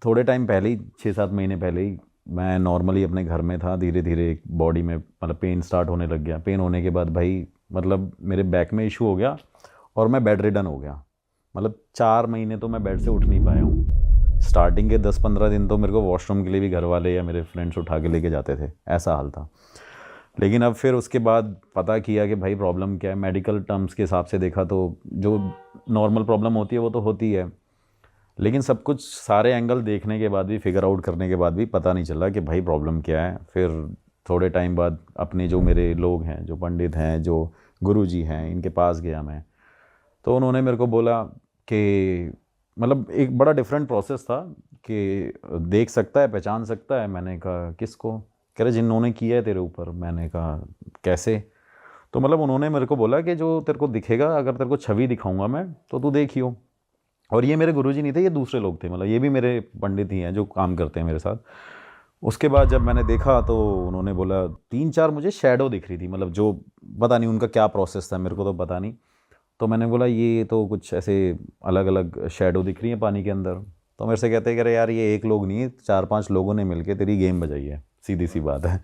थोड़े टाइम पहले ही 6-7 महीने पहले ही मैं नॉर्मली अपने घर में था, धीरे धीरे बॉडी में मतलब पेन स्टार्ट होने लग गया। पेन होने के बाद भाई मतलब मेरे बैक में इशू हो गया और मैं बेड रिडन हो गया। मतलब 4 महीने तो मैं बेड से उठ नहीं पाया हूँ। स्टार्टिंग के 10-15 दिन तो मेरे को वॉशरूम के लिए भी घर वाले या मेरे फ्रेंड्स उठा के लेके जाते थे, ऐसा हाल था। लेकिन अब फिर उसके बाद पता किया कि भाई प्रॉब्लम क्या है। मेडिकल टर्म्स के हिसाब से देखा तो जो नॉर्मल प्रॉब्लम होती है वो तो होती है, लेकिन सब कुछ सारे एंगल देखने के बाद भी, फिगर आउट करने के बाद भी पता नहीं चला कि भाई प्रॉब्लम क्या है। फिर थोड़े टाइम बाद अपने जो मेरे लोग हैं, जो पंडित हैं, जो गुरुजी हैं, इनके पास गया मैं। तो उन्होंने मेरे को बोला कि मतलब एक बड़ा डिफरेंट प्रोसेस था कि देख सकता है, पहचान सकता है। मैंने कहा किसको? कह रहे जिन्होंने किया है तेरे ऊपर। मैंने कहा कैसे? तो मतलब उन्होंने मेरे को बोला कि जो तेरे को दिखेगा, अगर तेरे को छवि दिखाऊंगा मैं तो तू देखियो। और ये मेरे गुरुजी नहीं थे, ये दूसरे लोग थे, मतलब ये भी मेरे पंडित ही हैं जो काम करते हैं मेरे साथ। उसके बाद जब मैंने देखा तो उन्होंने बोला 3-4 मुझे शैडो दिख रही थी, मतलब जो पता नहीं उनका क्या प्रोसेस था, मेरे को तो पता नहीं। तो मैंने बोला ये तो कुछ ऐसे अलग अलग शैडो दिख रही हैं पानी के अंदर। तो मेरे से कहते हैं कि अरे यार ये एक लोग नहीं है, 4-5 लोगों ने मिलके तेरी गेम बजाई है, सीधी सी बात है।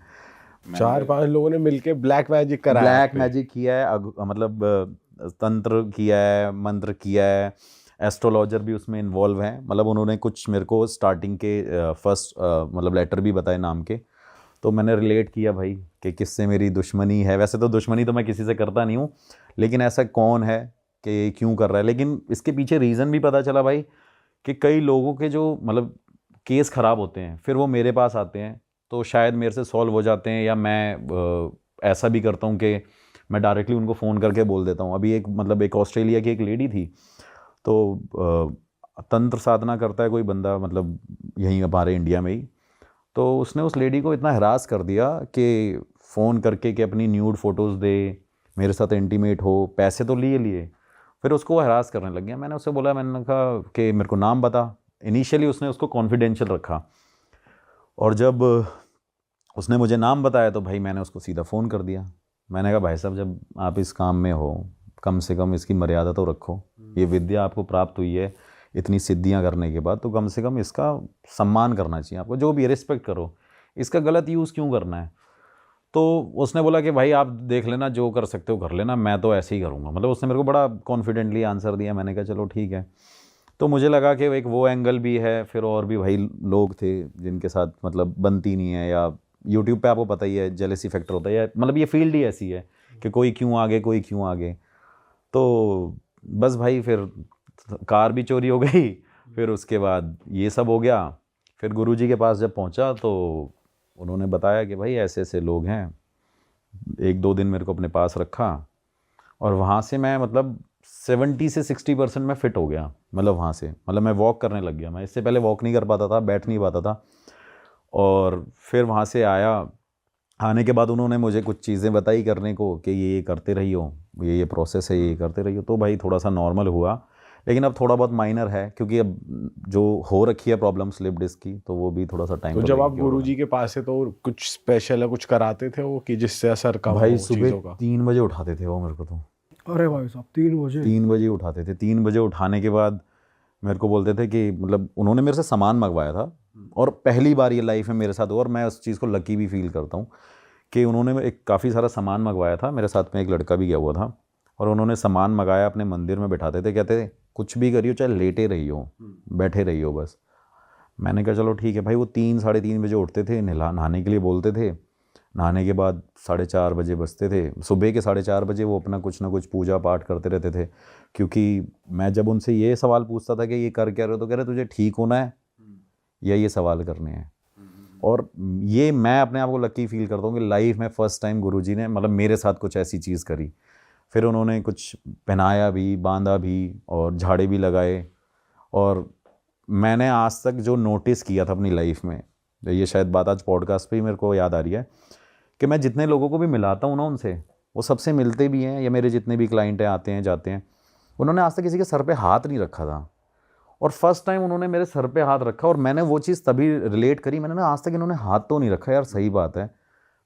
4-5 लोगों ने मिलके ब्लैक मैजिक करा है आप ब्लैक पे। मैजिक किया है, मतलब तंत्र किया है, मंत्र किया है, एस्ट्रोलॉजर भी उसमें इन्वॉल्व हैं। मतलब उन्होंने कुछ मेरे को स्टार्टिंग के फर्स्ट मतलब लेटर भी बताए नाम के। तो मैंने रिलेट किया भाई कि किससे मेरी दुश्मनी है। वैसे तो दुश्मनी तो मैं किसी से करता नहीं हूँ, लेकिन ऐसा कौन है कि क्यों कर रहा है। लेकिन इसके पीछे रीज़न भी पता चला भाई कि कई लोगों के जो मतलब केस ख़राब होते हैं फिर वो मेरे पास आते हैं, तो शायद मेरे से सॉल्व हो जाते हैं। या मैं ऐसा भी करता हूँ कि मैं डायरेक्टली उनको फ़ोन करके बोल देता हूँ। अभी एक मतलब एक ऑस्ट्रेलिया की एक लेडी थी, तो तंत्र साधना करता है कोई बंदा, मतलब यहीं हमारे इंडिया में ही। तो उसने उस लेडी को इतना हरास कर दिया कि फ़ोन करके कि अपनी न्यूड फ़ोटोज़ दे, मेरे साथ इंटीमेट हो। पैसे तो लिए लिए, फिर उसको वो हरास करने लग गया। मैंने उससे बोला, मैंने कहा कि मेरे को नाम बता। इनिशियली उसने उसको कॉन्फिडेंशियल रखा, और जब उसने मुझे नाम बताया तो भाई मैंने उसको सीधा फ़ोन कर दिया। मैंने कहा भाई साहब जब आप इस काम में हो, कम से कम इसकी मर्यादा तो रखो। ये विद्या आपको प्राप्त हुई है इतनी सिद्धियां करने के बाद, तो कम से कम इसका सम्मान करना चाहिए आपको, जो भी रिस्पेक्ट करो। इसका गलत यूज़ क्यों करना है? तो उसने बोला कि भाई आप देख लेना, जो कर सकते हो कर लेना, मैं तो ऐसे ही करूँगा। मतलब उसने मेरे को बड़ा कॉन्फिडेंटली आंसर दिया। मैंने कहा चलो ठीक है। तो मुझे लगा कि एक वो एंगल भी है। फिर और भी भाई लोग थे जिनके साथ मतलब बनती नहीं है, या यूट्यूब पे आपको पता ही है जेलेसी फैक्टर होता है, या मतलब ये फील्ड ही ऐसी है कि कोई क्यों आगे, कोई क्यों आगे। तो बस भाई फिर कार भी चोरी हो गई, फिर उसके बाद ये सब हो गया। फिर गुरुजी के पास जब पहुंचा तो उन्होंने बताया कि भाई ऐसे ऐसे लोग हैं। 1-2 दिन मेरे को अपने पास रखा, और वहाँ से मैं मतलब 70 से 60% मैं फ़िट हो गया। मतलब वहाँ से मतलब मैं वॉक करने लग गया। मैं इससे पहले वॉक नहीं कर पाता था, बैठ नहीं पाता था। और फिर वहाँ से आया, आने के बाद उन्होंने मुझे कुछ चीज़ें बताई करने को कि ये करते रहियो, ये प्रोसेस है, ये करते रहियो। तो भाई थोड़ा सा नॉर्मल हुआ, लेकिन अब थोड़ा बहुत माइनर है, क्योंकि अब जो हो रखी है प्रॉब्लम स्लिप डिस्क की, तो वो भी थोड़ा सा टाइम तो तो जब आप लगेगी। और गुरुजी के पास है तो कुछ स्पेशल है, कुछ कराते थे वो कि जिससे असर कम भाई हो सुबह चीज़ों का? 3 बजे उठाते थे वो मेरे को। तो अरे भाई साहब 3 बजे? 3 बजे उठाते थे। 3 बजे उठाने के बाद मेरे को बोलते थे कि मतलब उन्होंने मेरे से सामान मंगवाया था, और पहली बार ये लाइफ में मेरे साथ हुआ, और मैं उस चीज़ को लकी भी फील करता हूँ कि उन्होंने एक काफ़ी सारा सामान मंगवाया था। मेरे साथ में एक लड़का भी गया हुआ था, और उन्होंने सामान मंगाया, अपने मंदिर में बिठाते थे, कहते थे कुछ भी करियो, चाहे लेटे रही हो, बैठे रही हो बस। मैंने कहा चलो ठीक है भाई। वो 3-3:30 बजे उठते थे, नहाने के लिए बोलते थे। नहाने के बाद 4:30 बजे बजते थे, सुबह के 4:30 बजे वो अपना कुछ ना कुछ पूजा पाठ करते रहते थे। क्योंकि मैं जब उनसे ये सवाल पूछता था कि ये कर क्या रहे हो, तो कह रहे तुझे ठीक होना है या ये सवाल करने हैं। और ये मैं अपने आप को लकी फील करता हूँ कि लाइफ में फ़र्स्ट टाइम गुरुजी ने मतलब मेरे साथ कुछ ऐसी चीज़ करी। फिर उन्होंने कुछ पहनाया भी, बांधा भी, और झाड़े भी लगाए। और मैंने आज तक जो नोटिस किया था अपनी लाइफ में, ये शायद बात आज पॉडकास्ट पे ही मेरे को याद आ रही है, कि मैं जितने लोगों को भी मिलाता हूँ ना उनसे, वो सबसे मिलते भी हैं, या मेरे जितने भी क्लाइंट हैं आते हैं जाते हैं, उन्होंने आज तक किसी के सर पे हाथ नहीं रखा था। और फर्स्ट टाइम उन्होंने मेरे सर पे हाथ रखा, और मैंने वो चीज़ तभी रिलेट करी। मैंने ना आज तक इन्होंने हाथ तो नहीं रखा यार, सही बात है।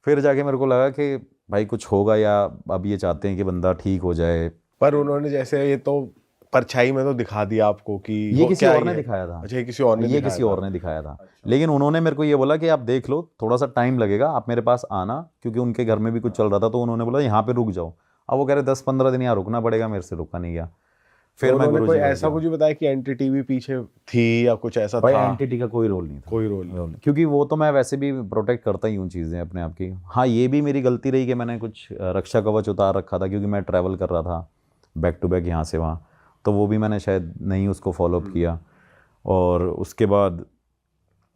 फिर जाके मेरे को लगा कि भाई कुछ होगा, या अब ये चाहते हैं कि बंदा ठीक हो जाए। पर उन्होंने जैसे ये तो परछाई में तो दिखा दिया आपको कि ये वो किसी क्या और ही ने है। दिखाया था। अच्छा, ये किसी और ने ये दिखाया किसी था। और ने दिखाया था। लेकिन उन्होंने मेरे को ये बोला कि आप देख लो, थोड़ा सा टाइम लगेगा, आप मेरे पास आना, क्योंकि उनके घर में भी कुछ चल रहा था, तो उन्होंने बोला यहाँ पे रुक जाओ। अब वो कह रहे 10-15 दिन यहाँ रुकना पड़ेगा, मेरे से रुका नहीं गया। फिर तो मैं उन्होंने कोई गुरुजी घर ऐसा गया। कुछ भी बताया कि एंटिटी भी पीछे थी या कुछ ऐसा भाई था? एंटिटी का कोई रोल नहीं था। कोई रोल नहीं। रोल नहीं, क्योंकि वो तो मैं वैसे भी प्रोटेक्ट करता ही हूँ चीज़ें अपने आप की। हाँ, ये भी मेरी गलती रही कि मैंने कुछ रक्षा कवच उतार रखा था, क्योंकि मैं ट्रैवल कर रहा था बैक टू बैक यहाँ से वहाँ, तो वो भी मैंने शायद नहीं उसको फॉलोअप किया। और उसके बाद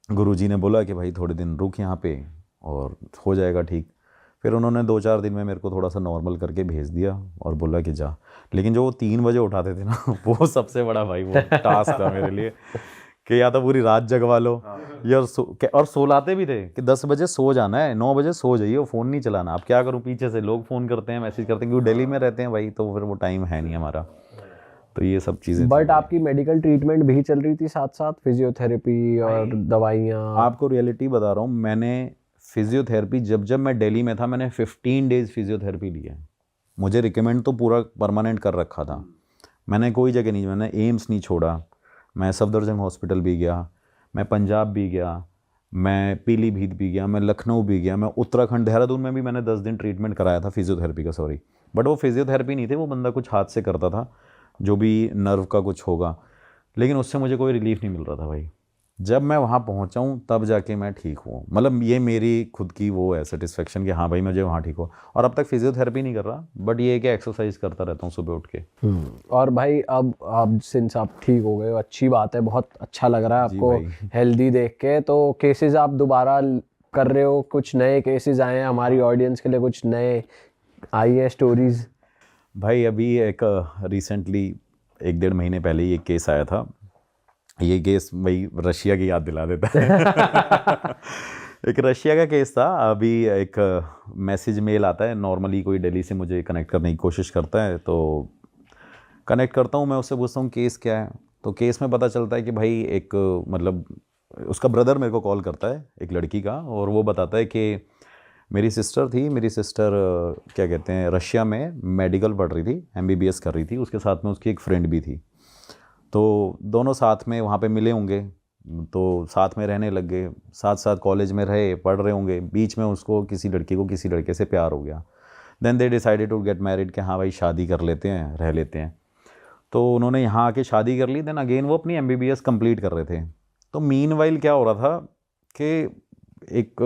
गुरुजी ने बोला कि भाई थोड़े दिन रुक यहाँ पे और हो जाएगा ठीक। फिर उन्होंने 2-4 दिन में मेरे को थोड़ा सा नॉर्मल करके भेज दिया और बोला कि जा। लेकिन जो वो 3 बजे उठाते थे ना वो सबसे बड़ा भाई वो टास्क था मेरे लिए कि या तो पूरी रात जगवा लो या और सोलाते भी थे कि 10 बजे सो जाना है, 9 बजे सो जाइए, फ़ोन नहीं चलाना। अब क्या करूँ, पीछे से लोग फ़ोन करते हैं, मैसेज करते हैं, क्योंकि दिल्ली में रहते हैं भाई, तो फिर वो टाइम है नहीं हमारा। तो ये सब चीज़ें थी बट भाई। आपकी मेडिकल ट्रीटमेंट भी चल रही थी साथ साथ, फिजियोथेरेपी और दवाइयाँ? आपको रियलिटी बता रहा हूँ, मैंने फिजियोथेरेपी जब जब मैं दिल्ली में था, मैंने 15 डेज़ फिजियोथेरेपी ली है। मुझे रिकमेंड तो पूरा परमानेंट कर रखा था। मैंने कोई जगह नहीं, मैंने एम्स नहीं छोड़ा, मैं सफदरजंग हॉस्पिटल भी गया, मैं पंजाब भी गया, मैं पीलीभीत भी गया, मैं लखनऊ भी गया, मैं उत्तराखंड देहरादून में भी मैंने 10 दिन ट्रीटमेंट कराया था फिजियोथेरेपी का, सॉरी। बट वो फिजियोथेरेपी नहीं थे, वो बंदा कुछ हाथ से करता था, जो भी नर्व का कुछ होगा, लेकिन उससे मुझे कोई रिलीफ नहीं मिल रहा था भाई। जब मैं वहाँ पहुँचा हूँ तब जाके मैं ठीक हुआ। मतलब ये मेरी खुद की वो है सेटिस्फेक्शन कि हाँ भाई मुझे वहाँ ठीक हुआ। और अब तक फिजियोथेरेपी नहीं कर रहा, बट ये है कि एक्सरसाइज करता रहता हूँ सुबह उठ के। और भाई अब आप सिंस आप ठीक हो गए, अच्छी बात है, बहुत अच्छा लग रहा है जी आपको भाई। हेल्दी देख के। तो केसेस आप दोबारा कर रहे हो, कुछ नए केसेस आए हैं हमारी ऑडियंस के लिए, कुछ नए आई है स्टोरीज? भाई अभी एक रिसेंटली 1-1.5 महीने पहले ही एक केस आया था। ये केस भाई रशिया की याद दिला देता है। एक रशिया का केस था। अभी एक मैसेज मेल आता है, नॉर्मली कोई दिल्ली से मुझे कनेक्ट करने की कोशिश करता है, तो कनेक्ट करता हूँ मैं उससे, पूछता हूँ केस क्या है। तो केस में पता चलता है कि भाई एक मतलब उसका ब्रदर मेरे को कॉल करता है एक लड़की का, और वो बताता है कि मेरी सिस्टर थी, मेरी सिस्टर क्या कहते हैं रशिया में मेडिकल पढ़ रही थी, MBBS कर रही थी, उसके साथ में उसकी एक फ्रेंड भी थी। तो दोनों साथ में वहाँ पे मिले होंगे, तो साथ में रहने लग गए, साथ साथ कॉलेज में रहे, पढ़ रहे होंगे। बीच में उसको किसी लड़की को किसी लड़के से प्यार हो गया। Then they decided to get married कि हाँ भाई शादी कर लेते हैं, रह लेते हैं। तो उन्होंने यहाँ आके शादी कर ली। देन अगेन वो अपनी MBBS कंप्लीट कर रहे थे। तो मीनवाइल क्या हो रहा था कि एक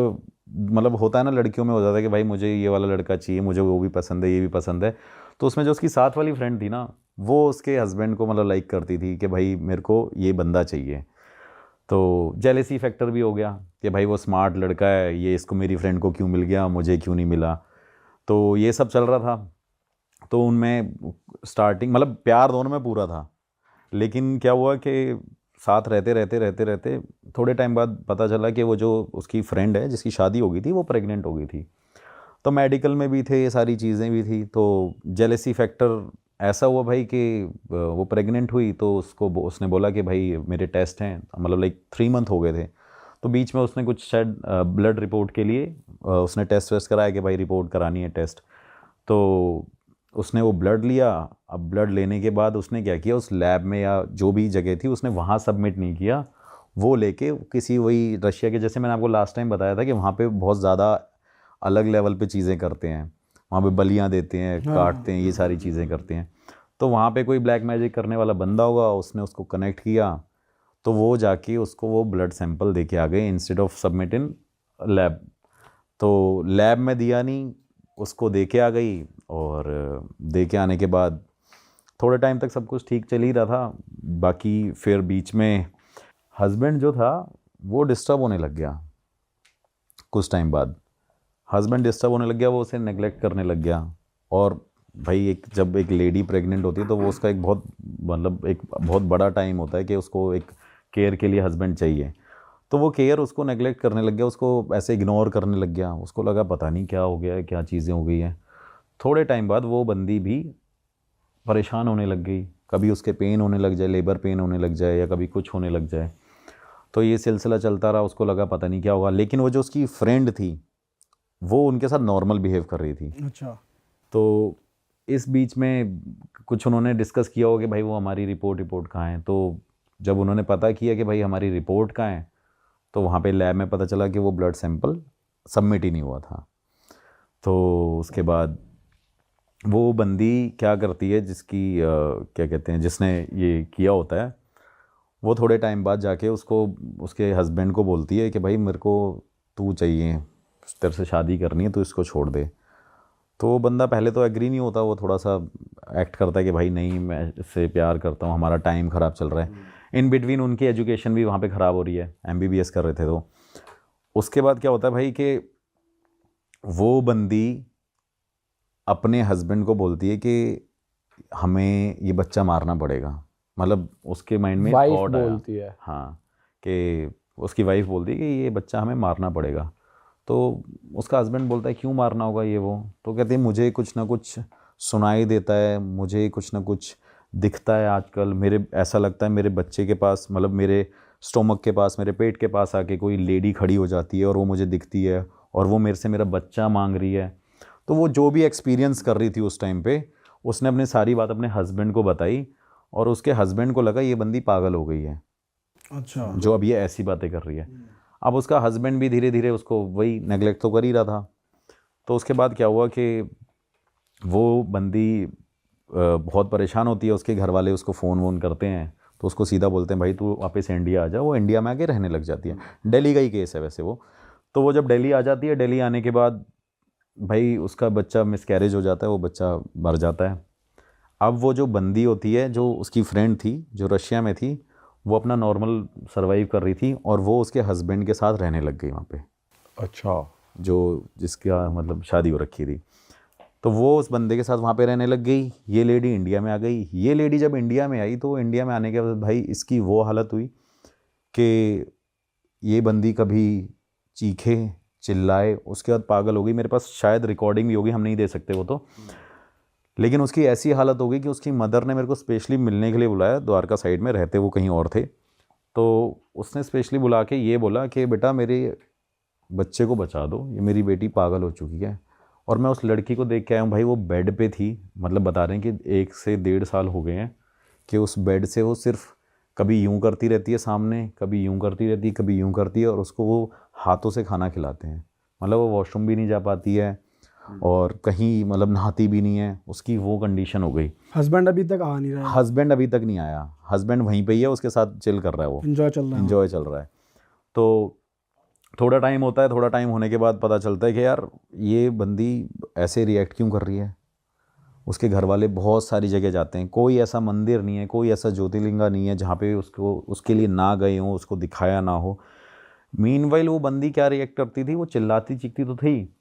मतलब होता है ना, लड़कियों में हो जाता है कि भाई मुझे ये वाला लड़का चाहिए, मुझे वो भी पसंद है, ये भी पसंद है। तो उसमें जो उसकी साथ वाली फ्रेंड थी ना, वो उसके हस्बैंड को मतलब लाइक करती थी कि भाई मेरे को ये बंदा चाहिए। तो जेलेसी फैक्टर भी हो गया कि भाई वो स्मार्ट लड़का है, ये इसको मेरी फ्रेंड को क्यों मिल गया, मुझे क्यों नहीं मिला। तो ये सब चल रहा था। तो उनमें स्टार्टिंग मतलब प्यार दोनों में पूरा था, लेकिन क्या हुआ कि साथ रहते थोड़े टाइम बाद पता चला कि वो जो उसकी फ्रेंड है जिसकी शादी हो गई थी, वो प्रेग्नेंट हो गई थी। तो मेडिकल में भी थे, ये सारी चीज़ें भी थी। तो जेलेसी फैक्टर ऐसा हुआ भाई कि वो प्रेग्नेंट हुई, तो उसने बोला कि भाई मेरे टेस्ट हैं, मतलब लाइक 3 मंथ हो गए थे। तो बीच में उसने कुछ शायद ब्लड रिपोर्ट के लिए उसने टेस्ट वेस्ट कराया कि भाई रिपोर्ट करानी है टेस्ट। तो उसने वो ब्लड लिया। अब ब्लड लेने के बाद उसने क्या किया, उस लैब में या जो भी जगह थी उसने वहाँ सबमिट नहीं किया, वो लेके किसी वही रशिया के, जैसे मैंने आपको लास्ट टाइम बताया था कि वहाँ पे बहुत ज़्यादा अलग लेवल पे चीज़ें करते हैं, वहाँ पे बलियाँ देते हैं, काटते हैं, ये सारी चीज़ें करते हैं। तो वहाँ पे कोई ब्लैक मैजिक करने वाला बंदा होगा, उसने उसको कनेक्ट किया, तो वो जाके उसको वो ब्लड सैंपल दे के आ गए instead of submit in lab. तो लैब में दिया नहीं, उसको दे के आ गई, और दे के आने के बाद थोड़े टाइम तक सब कुछ ठीक चल ही रहा था। बाकी फिर बीच में हस्बैंड जो था वो डिस्टर्ब होने लग गया। कुछ टाइम बाद हस्बैंड डिस्टर्ब होने लग गया, वो उसे नेग्लेक्ट करने लग गया। और भाई जब एक लेडी प्रेग्नेंट होती है तो वो उसका एक बहुत बड़ा टाइम होता है कि उसको एक केयर के लिए हस्बैंड चाहिए। तो वो केयर उसको नेग्लेक्ट करने लग गया, उसको ऐसे इग्नोर करने लग गया। उसको लगा पता नहीं क्या हो गया है, क्या चीज़ें हो गई हैं। थोड़े टाइम बाद वो बंदी भी परेशान होने लग गई, कभी उसके पेन होने लग जाए, लेबर पेन होने लग जाए, या कभी कुछ होने लग जाए। तो ये सिलसिला चलता रहा, उसको लगा पता नहीं क्या होगा। लेकिन वो जो उसकी फ्रेंड थी वो उनके साथ नॉर्मल बिहेव कर रही थी। अच्छा। तो इस बीच में कुछ उन्होंने डिस्कस किया हो कि भाई वो हमारी रिपोर्ट कहाँ है। तो जब उन्होंने पता किया कि भाई हमारी रिपोर्ट कहाँ है, तो वहाँ पे लैब में पता चला कि वो ब्लड सैंपल सबमिट ही नहीं हुआ था। तो उसके बाद वो बंदी क्या करती है, जिसकी क्या कहते हैं, जिसने ये किया होता है, वो थोड़े टाइम बाद जाके उसको, उसके हस्बैंड को बोलती है कि भाई मेरे को तू चाहिए, तेरे से शादी करनी है, तो इसको छोड़ दे। तो वो बंदा पहले तो एग्री नहीं होता, वो थोड़ा सा एक्ट करता है कि भाई नहीं, मैं इससे प्यार करता हूँ, हमारा टाइम ख़राब चल रहा है। इन बिटवीन उनकी एजुकेशन भी वहाँ पे ख़राब हो रही है, MBBS कर रहे थे। तो उसके बाद क्या होता है भाई कि वो बंदी अपने हस्बैंड को बोलती है कि हमें ये बच्चा मारना पड़ेगा। मतलब उसके माइंड में वाइफ थॉट आया, बोलती है। हाँ, कि उसकी वाइफ बोलती है कि ये बच्चा हमें मारना पड़ेगा। तो उसका हस्बैंड बोलता है क्यों मारना होगा ये वो। तो कहती है मुझे कुछ ना कुछ सुनाई देता है, मुझे कुछ ना कुछ दिखता है आजकल, मेरे ऐसा लगता है मेरे बच्चे के पास, मतलब मेरे स्टोमक के पास, मेरे पेट के पास आके कोई लेडी खड़ी हो जाती है और वो मुझे दिखती है और वो मेरे से मेरा बच्चा मांग रही है। तो वो जो भी एक्सपीरियंस कर रही थी उस टाइम पे, उसने अपनी सारी बात अपने हस्बैंड को बताई और उसके हस्बैंड को लगा ये बंदी पागल हो गई है, अच्छा। जो अब ये ऐसी बातें कर रही है। अब उसका हस्बैंड भी धीरे धीरे उसको वही नेगलेक्ट तो कर ही रहा था। तो उसके बाद क्या हुआ कि वो बंदी बहुत परेशान होती है, उसके घर वाले उसको फ़ोन वोन करते हैं, तो उसको सीधा बोलते हैं भाई तू वापस इंडिया आ जा। वो इंडिया में आके रहने लग जाती है। दिल्ली का ही केस है वैसे वो। तो वो जब दिल्ली आ जाती है, दिल्ली आने के बाद भाई उसका बच्चा मिसकैरेज हो जाता है, वो बच्चा मर जाता है। अब वो जो बंदी होती है, जो उसकी फ्रेंड थी जो रशिया में थी, वो अपना नॉर्मल सर्वाइव कर रही थी और वो उसके हस्बैंड के साथ रहने लग गई वहाँ पे, अच्छा। जो जिसका मतलब शादी हो रखी थी। तो वो उस बंदे के साथ वहाँ पे रहने लग गई। ये लेडी इंडिया में आ गई। ये लेडी जब इंडिया में आई, तो इंडिया में आने के बाद भाई इसकी वो हालत हुई कि ये बंदी कभी चीखे चिल्लाए, उसके बाद पागल हो गई। मेरे पास शायद रिकॉर्डिंग भी होगी, हम नहीं दे सकते वो तो। लेकिन उसकी ऐसी हालत हो गई कि उसकी मदर ने मेरे को स्पेशली मिलने के लिए बुलाया, द्वारका साइड में रहते वो कहीं और थे। तो उसने स्पेशली बुला के ये बोला कि बेटा मेरे बच्चे को बचा दो, ये मेरी बेटी पागल हो चुकी है। और मैं उस लड़की को देख के आया हूँ भाई, वो बेड पे थी, मतलब बता रहे हैं कि 1 से 1.5 साल हो गए हैं कि उस बेड से वो सिर्फ कभी यूं करती रहती है सामने, कभी यूं करती रहती है, कभी यूं करती है, और उसको वो हाथों से खाना खिलाते हैं। मतलब वो वॉशरूम भी नहीं जा पाती है और कहीं मतलब नहाती भी नहीं है, उसकी वो कंडीशन हो गई। हस्बैंड अभी तक आ नहीं रहा है, हस्बैंड अभी तक नहीं आया, हस्बैंड वहीं पे ही है, उसके साथ चिल कर रहा है, वो एंजॉय चल रहा है। इन्जॉय चल रहा है। तो थोड़ा टाइम होता है, थोड़ा टाइम होने के बाद पता चलता है कि यार ये बंदी ऐसे रिएक्ट क्यों कर रही है। उसके घर वाले बहुत सारी जगह जाते हैं, कोई ऐसा मंदिर नहीं है, कोई ऐसा ज्योतिर्लिंगा नहीं है जहाँ पे उसको उसके लिए ना गए हों, उसको दिखाया ना हो। मीनवाइल वो बंदी क्या रिएक्ट करती थी, वो चिल्लाती चीखती तो थी,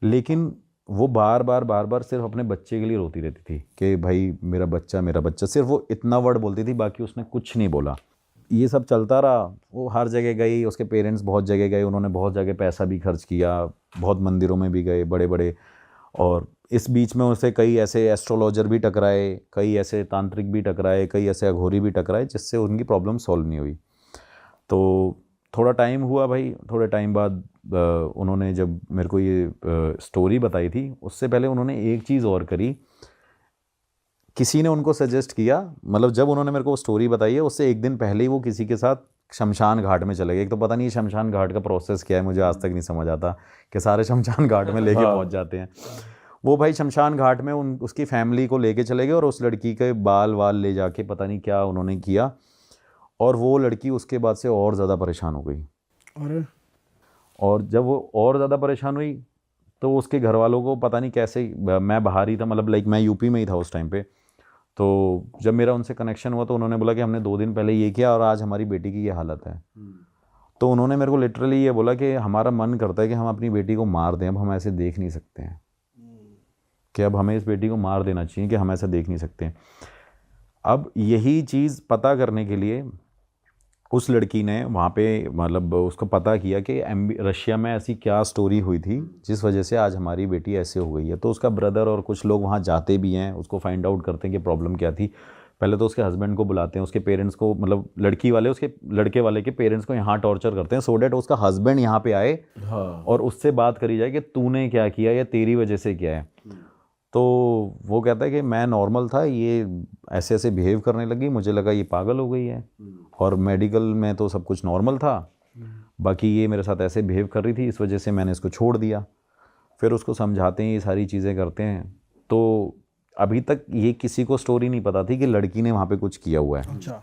लेकिन वो बार बार सिर्फ अपने बच्चे के लिए रोती रहती थी कि भाई मेरा बच्चा, सिर्फ वो इतना वर्ड बोलती थी, बाकी उसने कुछ नहीं बोला। ये सब चलता रहा। वो हर जगह गई, उसके पेरेंट्स बहुत जगह गए, उन्होंने बहुत जगह पैसा भी खर्च किया, बहुत मंदिरों में भी गए बड़े बड़े। और इस बीच में उसे कई ऐसे एस्ट्रोलॉजर भी टकराए, कई ऐसे तांत्रिक भी टकराए, कई ऐसे अघोरी भी टकराए, जिससे उनकी प्रॉब्लम सॉल्व नहीं हुई। तो थोड़ा टाइम हुआ भाई, थोड़े टाइम बाद उन्होंने जब मेरे को ये स्टोरी बताई थी, उससे पहले उन्होंने एक चीज़ और करी। किसी ने उनको सजेस्ट किया, मतलब जब उन्होंने मेरे को स्टोरी बताई है उससे एक दिन पहले ही वो किसी के साथ शमशान घाट में चले गए। एक तो पता नहीं शमशान घाट का प्रोसेस क्या है, मुझे आज तक नहीं समझ आता कि सारे शमशान घाट में लेके पहुंच जाते हैं। वो भाई शमशान घाट में उसकी फैमिली को लेके चले गए और उस लड़की के बाल वाल ले जाके पता नहीं क्या उन्होंने किया, और वो लड़की उसके बाद से और ज़्यादा परेशान हो गई। और जब वो और ज़्यादा परेशान हुई तो उसके घर वालों को पता नहीं कैसे, मैं बाहर ही था, मतलब लाइक मैं यूपी में ही था उस टाइम पे। तो जब मेरा उनसे कनेक्शन हुआ तो उन्होंने बोला कि हमने 2 दिन पहले ये किया और आज हमारी बेटी की ये हालत है। तो उन्होंने मेरे को लिटरली ये बोला कि हमारा मन करता है कि हम अपनी बेटी को मार दें, अब हम ऐसे देख नहीं सकते हैं, कि अब हमें इस बेटी को मार देना चाहिए, कि हम ऐसा देख नहीं सकते हैं। अब यही चीज़ पता करने के लिए उस लड़की ने वहाँ पे मतलब उसको पता किया कि रशिया में ऐसी क्या स्टोरी हुई थी जिस वजह से आज हमारी बेटी ऐसे हो गई है। तो उसका ब्रदर और कुछ लोग वहाँ जाते भी हैं, उसको फाइंड आउट करते हैं कि प्रॉब्लम क्या थी। पहले तो उसके हस्बैंड को बुलाते हैं, उसके पेरेंट्स को, मतलब लड़की वाले उसके लड़के वाले के पेरेंट्स को यहाँ टॉर्चर करते हैं, सो डैट उसका हस्बैंड यहाँ पे आए और उससे बात करी जाए कि तूने क्या किया या तेरी वजह से क्या है। तो वो कहता है कि मैं नॉर्मल था, ये ऐसे ऐसे बिहेव करने लगी, मुझे लगा ये पागल हो गई है, और मेडिकल में तो सब कुछ नॉर्मल था, बाकी ये मेरे साथ ऐसे बिहेव कर रही थी, इस वजह से मैंने इसको छोड़ दिया। फिर उसको समझाते हैं, ये सारी चीज़ें करते हैं। तो अभी तक ये किसी को स्टोरी नहीं पता थी कि लड़की ने वहाँ पे कुछ किया हुआ है। अच्छा।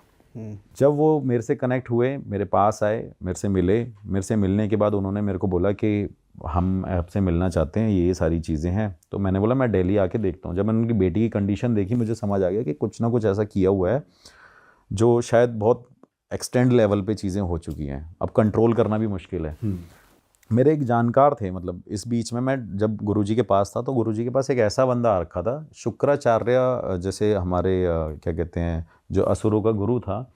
जब वो मेरे से कनेक्ट हुए, मेरे पास आए, मेरे से मिले, मेरे से मिलने के बाद उन्होंने मेरे को बोला कि हम आपसे मिलना चाहते हैं, ये सारी चीज़ें हैं। तो मैंने बोला मैं दिल्ली आके देखता हूँ। जब मैंने उनकी बेटी की कंडीशन देखी, मुझे समझ आ गया कि कुछ ना कुछ ऐसा किया हुआ है जो शायद बहुत एक्सटेंड लेवल पे चीज़ें हो चुकी हैं, अब कंट्रोल करना भी मुश्किल है। मेरे एक जानकार थे, मतलब इस बीच में मैं जब गुरुजी के पास था, तो गुरुजी के पास एक ऐसा बंदा आ रखा था, शुक्राचार्य, जैसे हमारे क्या कहते हैं, जो असुरों का गुरु था,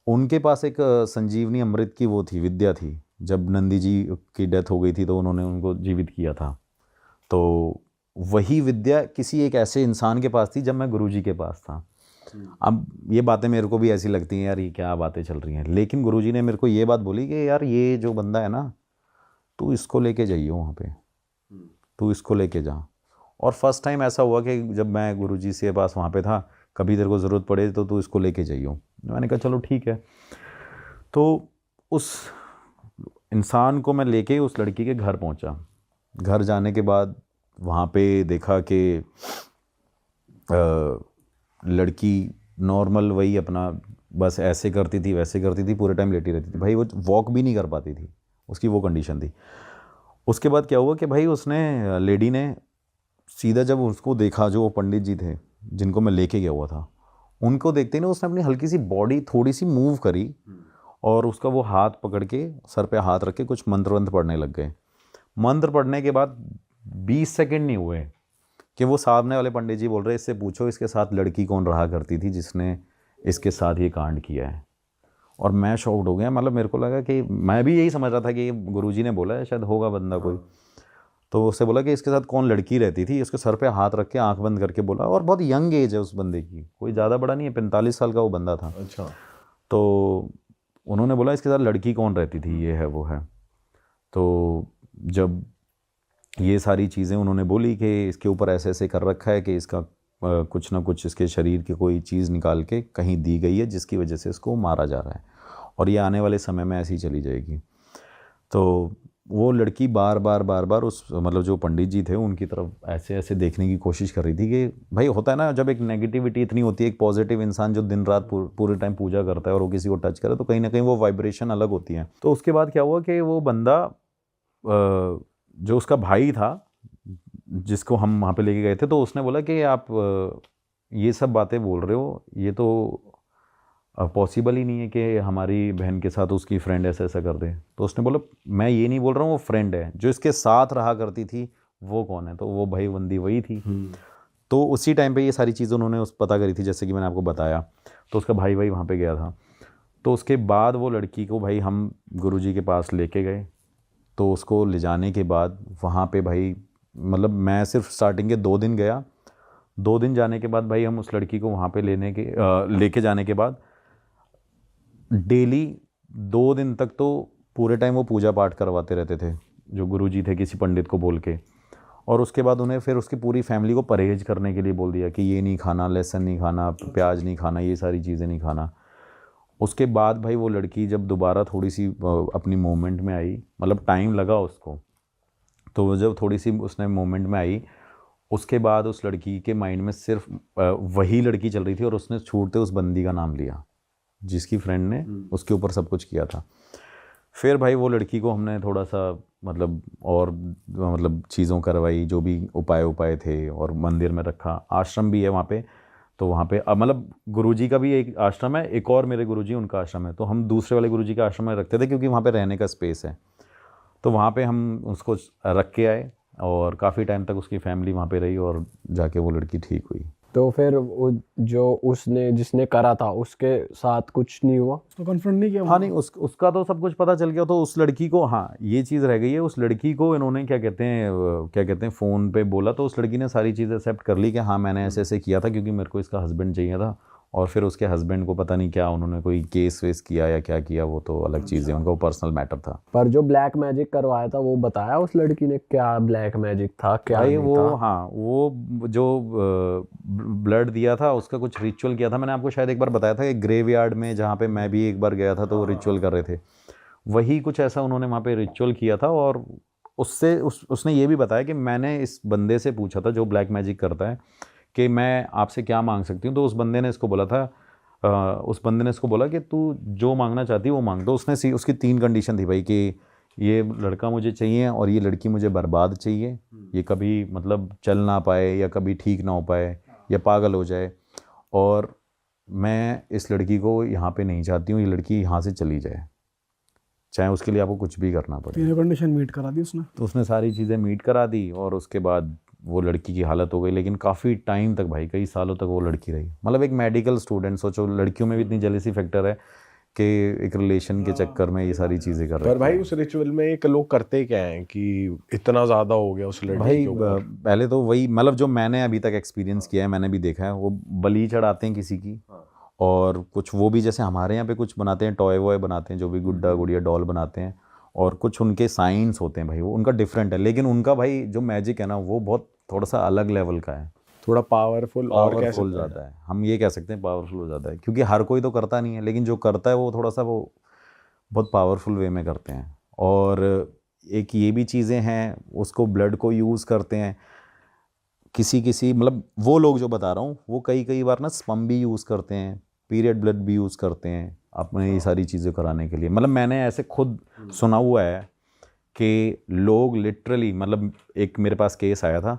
उनके पास एक संजीवनी अमृत की वो थी, विद्या थी। जब नंदी जी की डेथ हो गई थी तो उन्होंने उनको जीवित किया था, तो वही विद्या किसी एक ऐसे इंसान के पास थी जब मैं गुरुजी के पास था। अब ये बातें मेरे को भी ऐसी लगती हैं, यार ये क्या बातें चल रही हैं, लेकिन गुरुजी ने मेरे को ये बात बोली कि यार ये जो बंदा है ना, तू इसको लेके जाइए वहाँ पे, तू इसको लेके जा। और फर्स्ट टाइम ऐसा हुआ कि जब मैं गुरुजी से पास वहाँ पे था, कभी तेरे को ज़रूरत पड़े तो तू इसको लेके जाइयो। मैंने कहा चलो ठीक है। तो उस इंसान को मैं लेके उस लड़की के घर पहुँचा। घर जाने के बाद वहाँ पे देखा कि लड़की नॉर्मल वही अपना बस ऐसे करती थी, वैसे करती थी, पूरे टाइम लेटी रहती थी। भाई वो वॉक भी नहीं कर पाती थी, उसकी वो कंडीशन थी। उसके बाद क्या हुआ कि भाई उसने, लेडी ने सीधा जब उसको देखा, जो वो पंडित जी थे जिनको मैं लेके गया हुआ था, उनको देखते ही ना उसने अपनी हल्की सी बॉडी थोड़ी सी मूव करी, और उसका वो हाथ पकड़ के सर पे हाथ रख के कुछ मंत्र वंत्र पढ़ने लग गए। मंत्र पढ़ने के बाद 20 सेकंड नहीं हुए कि वो सामने वाले पंडित जी बोल रहे, इससे पूछो इसके साथ लड़की कौन रहा करती थी जिसने इसके साथ ये कांड किया है। और मैं शॉक्ड हो गया, मतलब मेरे को लगा कि मैं भी यही समझ रहा था कि गुरुजी ने बोला है, शायद होगा बंदा कोई। तो उससे बोला कि इसके साथ कौन लड़की रहती थी, उसके सर पे हाथ रख के आंख बंद करके बोला, और बहुत यंग एज है उस बंदे की, कोई ज़्यादा बड़ा नहीं है, 45 साल का वो बंदा था। अच्छा। तो उन्होंने बोला इसके साथ लड़की कौन रहती थी, ये है वो है। तो जब ये सारी चीज़ें उन्होंने बोली कि इसके ऊपर ऐसे ऐसे कर रखा है कि इसका कुछ ना कुछ इसके शरीर की कोई चीज़ निकाल के कहीं दी गई है जिसकी वजह से इसको मारा जा रहा है, और ये आने वाले समय में ऐसी ही चली जाएगी। तो वो लड़की बार बार उस, मतलब जो पंडित जी थे उनकी तरफ ऐसे ऐसे देखने की कोशिश कर रही थी कि भाई होता है ना, जब एक नेगेटिविटी इतनी होती है, एक पॉजिटिव इंसान जो दिन रात पूरे टाइम पूजा करता है और वो किसी को टच करे, तो कहीं ना कहीं वो वाइब्रेशन अलग होती है। तो उसके बाद क्या हुआ कि वो बंदा, जो उसका भाई था जिसको हम वहाँ पे लेके गए थे, तो उसने बोला कि आप ये सब बातें बोल रहे हो, ये तो पॉसिबल ही नहीं है कि हमारी बहन के साथ उसकी फ्रेंड ऐसा ऐसा कर दे। तो उसने बोला मैं ये नहीं बोल रहा हूँ, वो फ्रेंड है, जो इसके साथ रहा करती थी वो कौन है, तो वो भाई बंदी वही थी। तो उसी टाइम पे ये सारी चीज़ें उन्होंने उस पता करी थी, जैसे कि मैंने आपको बताया। तो उसका भाई वहाँ पे गया था। तो उसके बाद वो लड़की को भाई हम गुरुजी के पास लेके गए। तो उसको ले जाने के बाद वहाँ पे भाई, मतलब मैं सिर्फ स्टार्टिंग के 2 दिन गया। 2 दिन जाने के बाद भाई हम उस लड़की को वहाँ पे लेके जाने के बाद डेली 2 दिन तक तो पूरे टाइम वो पूजा पाठ करवाते रहते थे, जो गुरुजी थे, किसी पंडित को बोल के। और उसके बाद उन्हें फिर उसकी पूरी फैमिली को परहेज करने के लिए बोल दिया कि ये नहीं खाना, लहसुन नहीं खाना, प्याज नहीं खाना, ये सारी चीज़ें नहीं खाना। उसके बाद भाई वो लड़की जब दोबारा थोड़ी सी अपनी मोमेंट में आई, मतलब टाइम लगा उसको, तो जब थोड़ी सी उसने मोमेंट में आई, उसके बाद उस लड़की के माइंड में सिर्फ वही लड़की चल रही थी, और उसने छूटते उस बंदी का नाम लिया जिसकी फ्रेंड ने उसके ऊपर सब कुछ किया था। फिर भाई वो लड़की को हमने थोड़ा सा मतलब और मतलब चीज़ों करवाई, जो भी उपाय थे, और मंदिर में रखा। आश्रम भी है वहाँ पे, तो वहाँ पे मतलब गुरुजी का भी एक आश्रम है, एक और मेरे गुरुजी उनका आश्रम है, तो हम दूसरे वाले गुरुजी का आश्रम में रखते थे क्योंकि वहाँ पे रहने का स्पेस है। तो वहाँ पे हम उसको रख के आए, और काफ़ी टाइम तक उसकी फैमिली वहाँ पे रही, और जाके वो लड़की ठीक हुई। तो फिर वो जो उसने जिसने करा था उसके साथ कुछ नहीं हुआ, उसको कन्फ्रंट नहीं किया? हाँ नहीं, उसका तो सब कुछ पता चल गया। तो उस लड़की को, हाँ ये चीज़ रह गई है, उस लड़की को इन्होंने क्या कहते हैं फ़ोन पे बोला, तो उस लड़की ने सारी चीज़ एक्सेप्ट कर ली कि हाँ मैंने ऐसे ऐसे किया था क्योंकि मेरे को इसका हस्बैंड चाहिए था, और फिर उसके हस्बैंड को पता नहीं क्या उन्होंने कोई केस वेस किया या क्या किया, वो तो अलग चीज़ है, उनका वो पर्सनल मैटर था। पर जो ब्लैक मैजिक करवाया था वो बताया उस लड़की ने क्या ब्लैक मैजिक था क्या भाई नहीं वो था? हाँ, वो जो ब्लड दिया था उसका कुछ रिचुअल किया था, मैंने आपको शायद एक बार बताया था कि ग्रेवयार्ड में जहाँ पे मैं भी एक बार गया था तो वो रिचुअल कर रहे थे, वही कुछ ऐसा उन्होंने वहाँ पे रिचुअल किया था। और उसने ये भी बताया कि मैंने इस बंदे से पूछा था जो ब्लैक मैजिक करता है कि मैं आपसे क्या मांग सकती हूँ, तो उस बंदे ने इसको बोला था उस बंदे ने इसको बोला कि तू जो मांगना चाहती है वो मांग। तो उसने उसकी 3 कंडीशन थी भाई कि ये लड़का मुझे चाहिए और ये लड़की मुझे बर्बाद चाहिए, ये कभी मतलब चल ना पाए या कभी ठीक ना हो पाए या पागल हो जाए, और मैं इस लड़की को यहाँ पे नहीं चाहती हूँ, ये लड़की यहाँ से चली जाए, चाहे उसके लिए आपको कुछ भी करना पड़े। तीनों कंडीशन मीट करा दी उसने। तो उसने सारी चीज़ें मीट करा दी और उसके बाद वो लड़की की हालत हो गई, लेकिन काफ़ी टाइम तक भाई, कई सालों तक वो लड़की रही। मतलब एक मेडिकल स्टूडेंट, सोचो लड़कियों में भी इतनी जेलसी फैक्टर है कि एक रिलेशन के चक्कर में ये सारी चीज़ें कर रहे पर भाई उस रिचुअल में एक लोग करते क्या हैं कि इतना ज़्यादा हो गया उस लड़की भाई के ऊपर? पहले तो वही, मतलब जो मैंने अभी तक एक्सपीरियंस किया है, मैंने भी देखा है, वो बलि चढ़ाते हैं किसी की, और कुछ वो भी जैसे हमारे यहाँ पे कुछ बनाते हैं, टॉय वॉय बनाते हैं, जो भी गुड्डा गुड़िया डॉल बनाते हैं, और कुछ उनके साइंस होते हैं भाई, वो उनका डिफरेंट है, लेकिन उनका भाई जो मैजिक है ना वो बहुत थोड़ा सा अलग लेवल का है, थोड़ा पावरफुल और पावरफुल कैसे ज़्यादा है, हम ये कह सकते हैं पावरफुल हो जाता है, क्योंकि हर कोई तो करता नहीं है, लेकिन जो करता है वो थोड़ा सा वो बहुत पावरफुल वे में करते हैं। और एक ये भी चीज़ें हैं, उसको ब्लड को यूज़ करते हैं किसी मतलब वो लोग जो बता रहा हूँ वो कई बार ना स्पम भी यूज़ करते हैं, पीरियड ब्लड भी यूज़ करते हैं अपने ये सारी चीज़ें कराने के लिए। मतलब मैंने ऐसे खुद सुना हुआ है कि लोग लिटरली, मतलब एक मेरे पास केस आया था,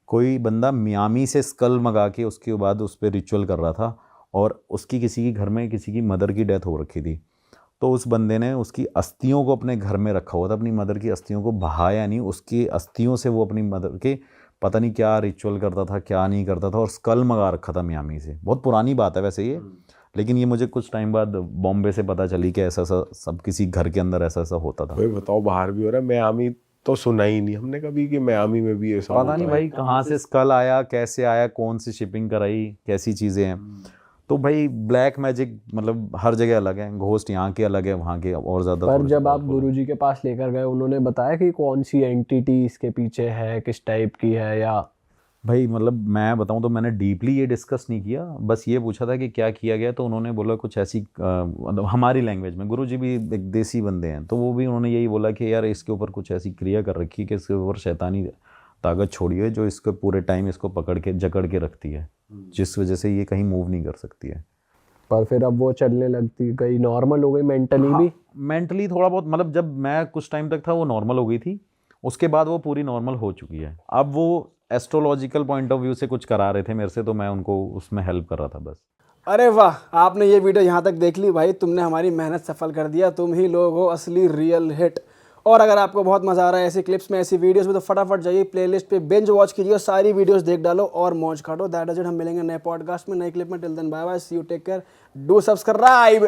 कोई बंदा मियामी से स्कल मंगा के उसके बाद उस पर रिचुअल कर रहा था, और उसकी किसी की घर में किसी की मदर की डेथ हो रखी थी, तो उस बंदे ने उसकी अस्थियों को अपने घर में रखा हुआ था, अपनी मदर की अस्थियों को बहाया नहीं, उसकी अस्थियों से वो अपनी मदर के पता नहीं क्या रिचुअल करता था क्या नहीं करता था, और स्कल मंगा रखा था मियामी से। बहुत पुरानी बात है वैसे ये, लेकिन ये मुझे कुछ टाइम बाद बॉम्बे से पता चली कि ऐसा ऐसा सब किसी घर के अंदर ऐसा ऐसा होता था। भाई बताओ, बाहर भी हो रहा है, मियामी तो सुना ही नहीं हमने कभी कि मियामी में भी ऐसा पता होता नहीं है। भाई कहाँ से स्कल आया, कैसे आया, कौन सी शिपिंग कराई, कैसी चीज़ें हैं। तो भाई ब्लैक मैजिक मतलब हर जगह अलग है, घोस्ट यहाँ के अलग है, वहाँ के और ज़्यादा। पर जब आप गुरुजी के पास लेकर गए उन्होंने बताया कि कौन सी एंटिटी इसके पीछे है, किस टाइप की है, या भाई मतलब मैं बताऊं तो मैंने डीपली ये डिस्कस नहीं किया, बस ये पूछा था कि क्या किया गया, तो उन्होंने बोला कुछ ऐसी मतलब हमारी लैंग्वेज में, गुरुजी भी एक देसी बंदे हैं, तो वो भी उन्होंने यही बोला कि यार इसके ऊपर कुछ ऐसी क्रिया कर रखी है कि इसके ऊपर शैतानी ताकत छोड़ी है जो इसको पूरे टाइम इसको पकड़ के जकड़ के रखती है, जिस वजह से ये कहीं मूव नहीं कर सकती है। पर फिर अब वो चलने लगती गई, नॉर्मल हो गई मेंटली भी? मेंटली थोड़ा बहुत, मतलब जब मैं कुछ टाइम तक था वो नॉर्मल हो गई थी, उसके बाद वो पूरी नॉर्मल हो चुकी है। अब वो एस्ट्रोलॉजिकल पॉइंट ऑफ व्यू से कुछ करा रहे थे मेरे से, तो मैं उनको उसमें हेल्प कर रहा था बस। अरे वाह, आपने ये वीडियो यहाँ तक देख ली भाई, तुमने हमारी मेहनत सफल कर दिया, तुम ही लोग हो असली रियल हिट। और अगर आपको बहुत मजा आ रहा है ऐसी क्लिप्स में, ऐसी वीडियोस में, तो फटाफट जाइए प्लेलिस्ट पे बिंज वॉच कीजिए और सारी वीडियोस देख डालो और मौज काटो। दैट इज इट, हम मिलेंगे नए पॉडकास्ट में, नए क्लिप में। Till then bye bye, see you, take care, do subscribe.